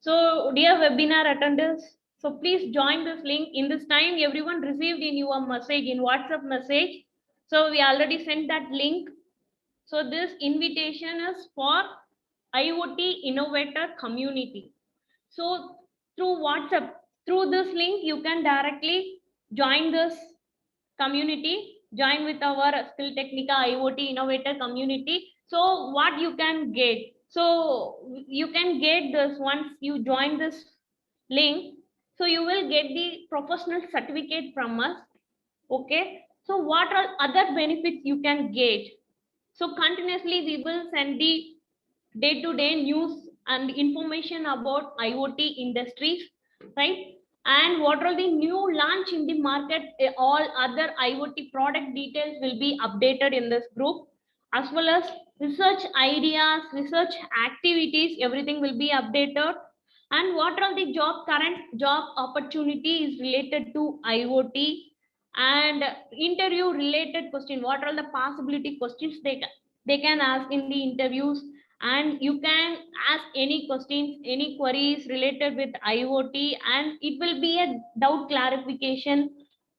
So dear webinar attenders, so please join this link. In this time, everyone received in your message, in WhatsApp message. So we already sent that link. So this invitation is for IoT innovator community. So through WhatsApp, through this link, you can directly join this community, join with our Skill Technica IoT innovator community. So what you can get? So you can get this once you join this link. So you will get the professional certificate from us. Okay. So what are other benefits you can get? So continuously we will send the day-to-day news and information about IoT industries, right? And what are the new launch in the market, all other IoT product details will be updated in this group, as well as research ideas, research activities, everything will be updated. And what are the current job opportunities related to IoT, and interview related question, what are the possibility questions they can ask in the interviews. And you can ask any questions, any queries related with IoT, and it will be a doubt clarification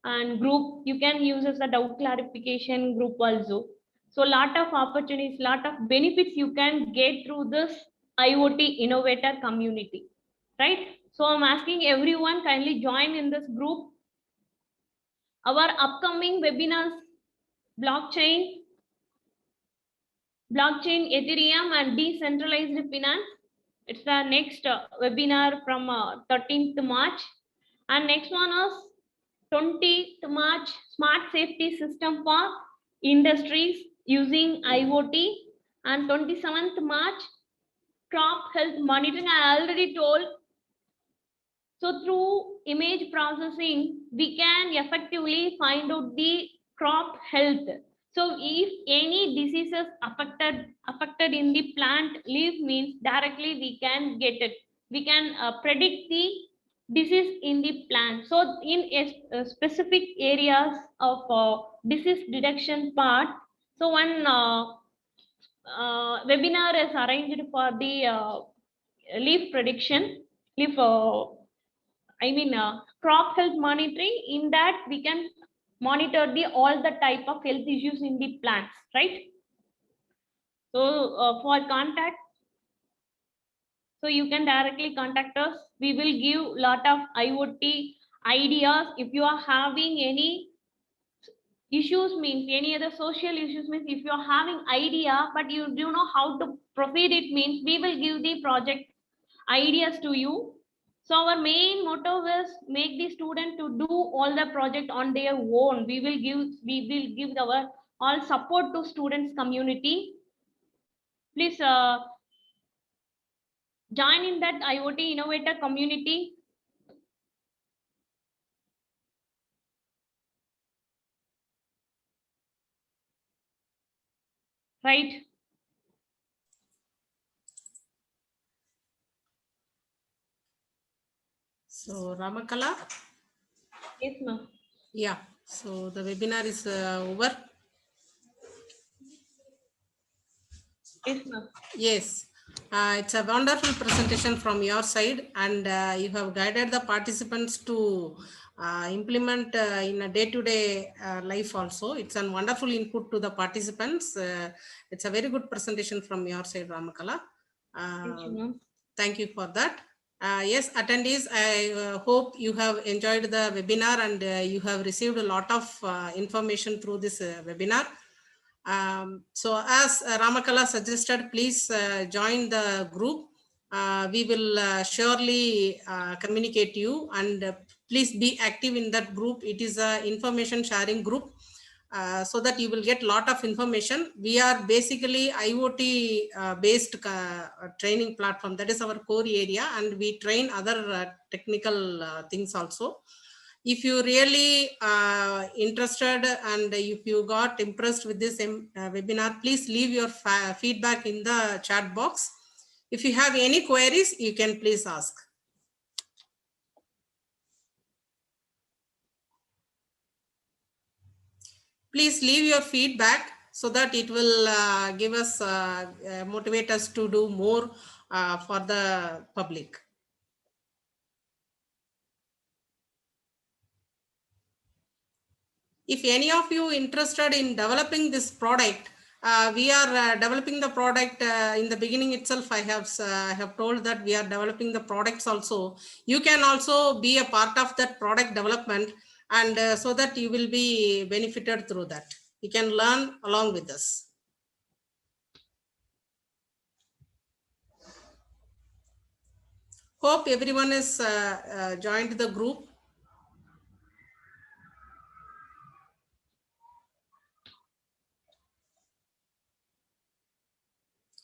and group. You can use as a doubt clarification group also. So lot of opportunities, lot of benefits you can get through this IoT innovator community, right? So I'm asking everyone kindly join in this group. Our upcoming webinars, blockchain, Ethereum, and decentralized finance. It's the next webinar from 13th March. And next one is 20th March, smart safety system for industries using IoT. And 27th March, crop health monitoring. I already told. So through image processing, we can effectively find out the crop health. So if any diseases affected in the plant leaf, means directly we can get it. We can predict the disease in the plant. So in a specific areas of disease detection part, so one webinar is arranged for the leaf prediction, leaf crop health monitoring. In that we can monitor the all the type of health issues in the plants, right? So for contact, so you can directly contact us. We will give lot of IoT ideas. If you are having any issues, means any other social issues, means if you are having idea but you do know how to proceed, it means we will give the project ideas to you. So our main motto is make the student to do all the project on their own. We will give our all support to students community. Please join in that IoT innovator community. Right? So Ramakala, Yes, ma'am. yeah. So the webinar is over. Yes, ma'am. Yes, it's a wonderful presentation from your side, and you have guided the participants to implement in a day-to-day life also. It's a wonderful input to the participants. It's a very good presentation from your side, Ramakala. Thank you, ma'am. Thank you for that. Yes, attendees, I hope you have enjoyed the webinar and you have received a lot of information through this webinar. So as Ramakala suggested, please join the group. We will surely communicate you, and please be active in that group. It is a information sharing group. So that you will get a lot of information. We are basically IoT based training platform. That is our core area, and we train other technical things also. If you really interested and if you got impressed with this webinar, please leave your feedback in the chat box. If you have any queries, you can please ask. Please leave your feedback so that it will give us, motivate us to do more for the public. If any of you interested in developing this product, we are developing the product in the beginning itself. I have told that we are developing the products also. You can also be a part of that product development, and so that you will be benefited through that. You can learn along with us. Hope everyone is joined the group.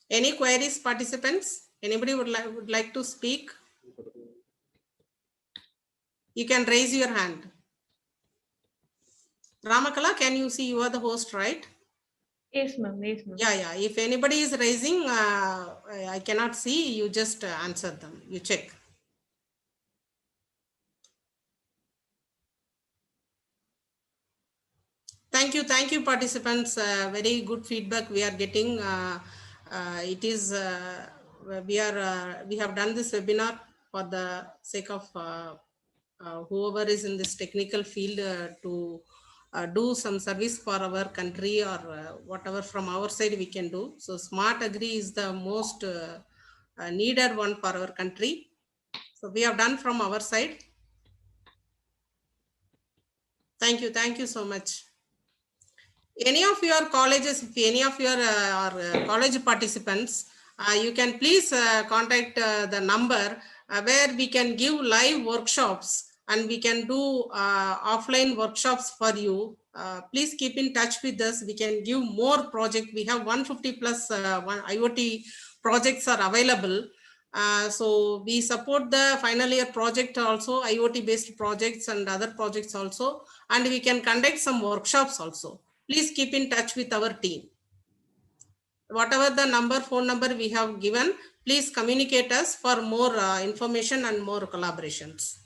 Any queries, participants? Anybody would like to speak? You can raise your hand. Ramakala, can you see you are the host, right? Yes, ma'am. Yes, ma'am. Yeah. If anybody is raising, I cannot see, you just answer them. You check. Thank you, participants. Very good feedback we are getting. It is we have done this webinar for the sake of whoever is in this technical field to do some service for our country, or whatever from our side we can do. So Smart Agri is the most needed one for our country. So we have done from our side. Thank you. Thank you so much. Any of your colleges, if any of your college participants, you can please contact the number where we can give live workshops and we can do offline workshops for you. Please keep in touch with us. We can give more project. We have 150 plus IoT projects are available. So we support the final year project also, IoT based projects and other projects also, and we can conduct some workshops also. Please keep in touch with our team. Whatever the phone number we have given, please communicate us for more information and more collaborations.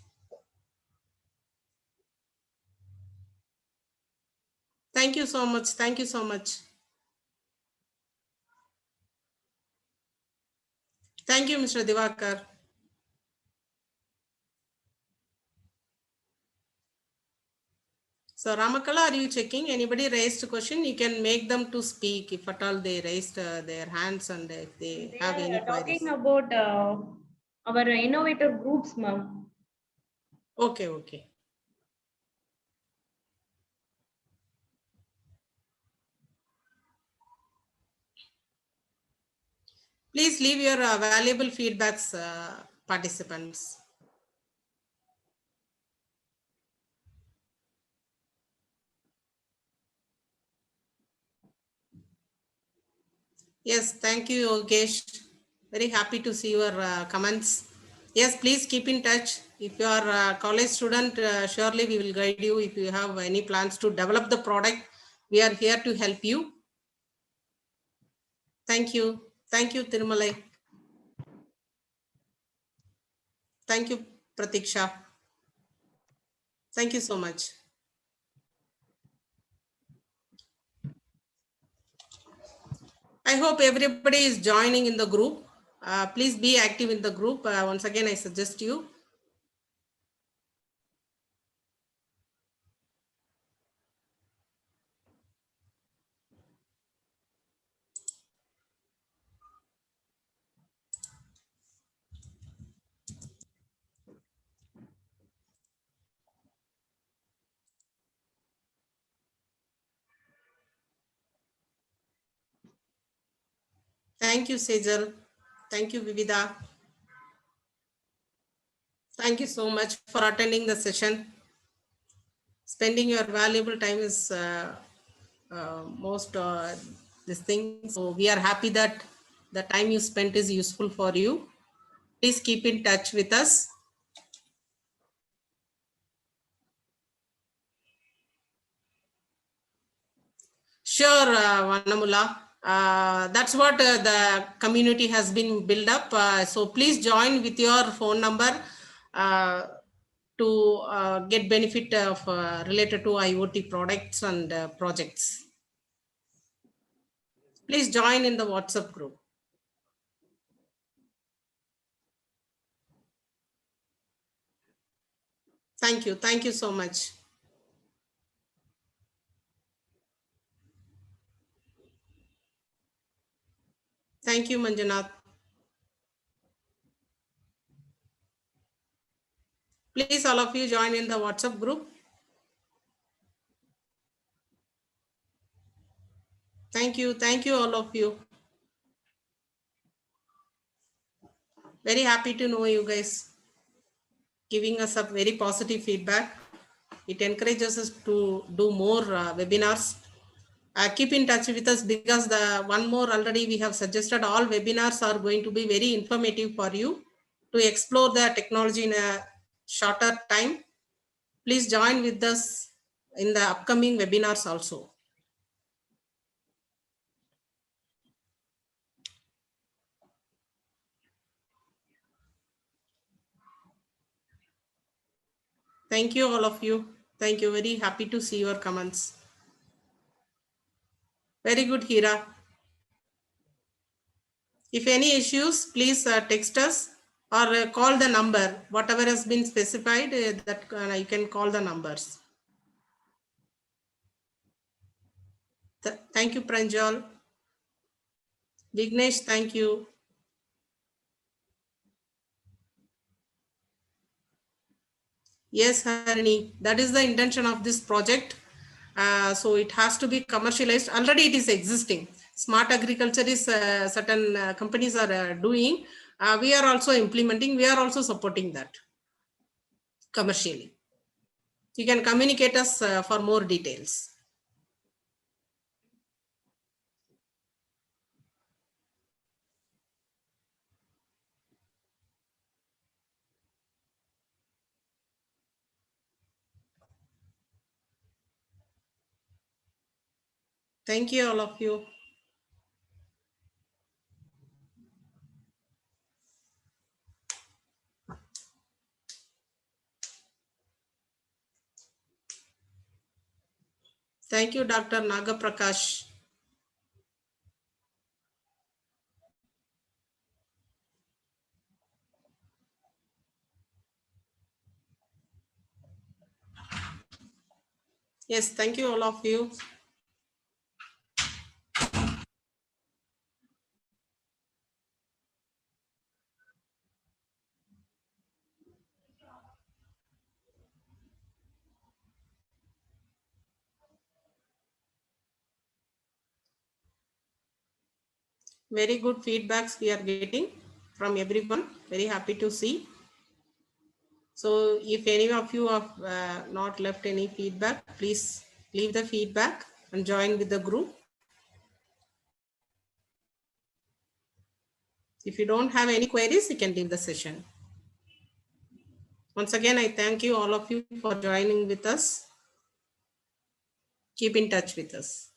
Thank you so much. Thank you so much. Thank you, Mr. Divakar. So Ramakala, are you checking? Anybody raised a question? You can make them to speak if at all they raised their hands and if they have any queries. Talking about our innovator groups, ma'am. Okay, okay. Please leave your valuable feedbacks, participants. Yes, thank you, Yogesh. Very happy to see your comments. Yes, please keep in touch. If you are a college student, surely we will guide you. If you have any plans to develop the product, we are here to help you. Thank you. Thank you, Tirumalai. Thank you, Pratiksha. Thank you so much. I hope everybody is joining in the group. Please be active in the group. Once again, I suggest you. Thank you, Sejal. Thank you, Vivida. Thank you so much for attending the session. Spending your valuable time is most this thing. So we are happy that the time you spent is useful for you. Please keep in touch with us. Sure, Vanamula. That's what the community has been built up. So please join with your phone number to get benefit of related to IoT products and projects. Please join in the WhatsApp group. Thank you. Thank you so much. Thank you, Manjunath. Please, all of you join in the WhatsApp group. Thank you. Thank you, all of you. Very happy to know you guys giving us a very positive feedback. It encourages us to do more webinars. Keep in touch with us because the one more already we have suggested all webinars are going to be very informative for you to explore the technology in a shorter time. Please join with us in the upcoming webinars also. Thank you, all of you. Thank you. Very happy to see your comments. Very good, Hira. If any issues, please text us or call the number. Whatever has been specified, that you can call the numbers. Thank you, Pranjal. Vignesh, thank you. Yes, Harini, that is the intention of this project. So it has to be commercialized. Already it is existing. Smart agriculture is certain companies are doing. We are also implementing. We are also supporting that commercially. You can communicate us for more details. Thank you, all of you. Thank you, Dr. Nagaprakash. Yes, thank you, all of you. Very good feedbacks we are getting from everyone. Very happy to see. So if any of you have not left any feedback, please leave the feedback and join with the group. If you don't have any queries, you can leave the session. Once again, I thank you, all of you, for joining with us. Keep in touch with us.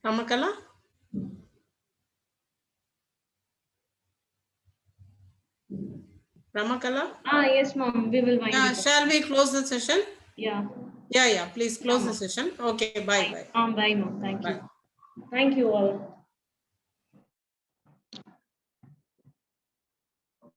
Ramakala? Ramakala? Yes, ma'am. We will wind it up. Shall we close the session? Yeah. Yeah, please close Yeah, the session. Okay, bye. Bye, ma'am. Thank Bye. you. Thank you all.